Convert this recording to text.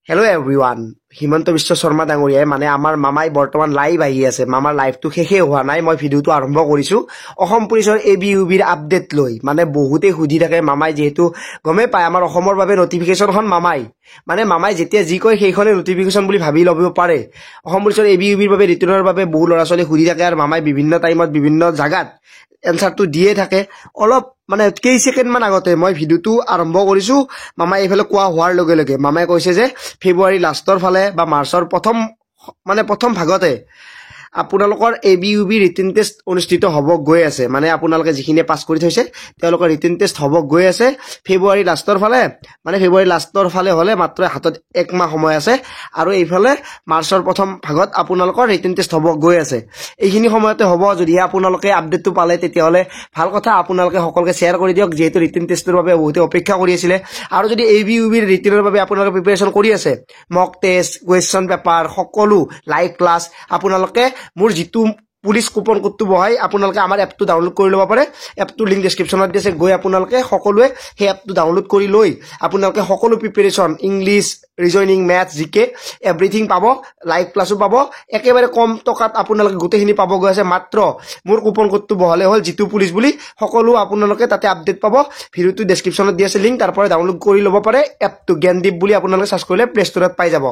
Hello' everyone, Himanta Biswa Sarma ডাঙৰীয়াই মানে আমাৰ মামাই বৰ্তমান লাইভ আহি আছে। মামাৰ লাইভটো শেষে হোৱা নাই, মই ভিডিঅ'টো আৰম্ভ কৰিছো অসম পুলিচৰ ABUBৰ আপডেট লৈ। মানে বহুতে সুধি থাকে, মামাই যিহেতু গমেই পায় আমাৰ অসমৰ বাবে নটিফিকেশ্যনখন মামাই যেতিয়া যি কয় সেইখনে নটিফিকেশ্যন বুলি ভাবি ল'ব পাৰে। অসম পুলিচৰ ABUBৰ বাবে ৰিটাৰ্ণৰ বাবে বহু ল'ৰা ছোৱালী সুধি থাকে আৰু মামাই বিভিন্ন টাইমত বিভিন্ন জাগাত এনচাৰটো দিয়ে থাকে। অলপ মানে কেই ছেকেণ্ড মান আগতে মই ভিডিঅ'টো আৰম্ভ কৰিছো, মামাই এইফালে কোৱা হোৱাৰ লগে লগে মামাই কৈছে যে ফেব্ৰুৱাৰী লাষ্টৰ ফালে বা মাৰ্চৰ প্ৰথম ভাগতে আপোনালোকৰ ABUB ৰিটেন টেষ্ট অনুষ্ঠিত হ'ব গৈ আছে। মানে আপোনালোকে যিখিনি পাছ কৰি থৈছে তেওঁলোকৰ ৰিটেন টেষ্ট হ'ব গৈ আছে ফেব্ৰুৱাৰী লাষ্টৰ ফালে। মানে ফেব্ৰুৱাৰী লাষ্টৰ ফালে হ'লে মাত্ৰ হাতত 1 মাহ সময় আছে, আৰু এইফালে মাৰ্চৰ প্ৰথম ভাগত আপোনালোকৰ ৰিটেন টেষ্ট হ'ব গৈ আছে। এইখিনি সময়তে হ'ব। যদিহে আপোনালোকে আপডেটটো পালে তেতিয়াহ'লে ভাল কথা, আপোনালোকে সকলোকে শ্বেয়াৰ কৰি দিয়ক, যিহেতু ৰিটেন টেষ্টৰ বাবে বহুতে অপেক্ষা কৰি আছিলে। আৰু যদি ABUBৰ ৰিটেনৰ বাবে আপোনালোকে প্ৰিপেৰেশ্যন কৰি আছে, মক টেষ্ট, কুৱেশ্যন পেপাৰ, সকলো লাইভ ক্লাছ, আপোনালোকে মোৰ যিটো পুলিচ কুপন কোডটো বহাই আপোনালোকে আমাৰ এপটো ডাউনলোড কৰি ল'ব পাৰে। এপটোৰ লিংক ডেছক্ৰিপশ্যনত দিছে, গৈ আপোনালোকে সকলোৱে সেই এপটো ডাউনলোড কৰি লৈ আপোনালোকে সকলো প্ৰিপেৰেশ্যন, ইংলিছ, ৰিজনিং, মেথছ, জিকে এভৰিথিং পাব। লাইভ ক্লাছো পাব, একেবাৰে কম টকাত আপোনালোকে গোটেইখিনি পাব গৈ আছে। মাত্ৰ মোৰ কুপন কোডটো বহালে হ'ল যিটো পুলিচ বুলি, সকলো আপোনালোকে তাতে আপডেট পাব। ভিডিঅ'টো ডেছক্ৰিপশ্যনত দি আছে লিংক, তাৰ পৰা ডাউনলোড কৰি ল'ব পাৰে। এপটো জ্ঞানদীপ বুলি আপোনালোকে চাৰ্চ কৰিলে প্লে ষ্টৰত পাই যাব।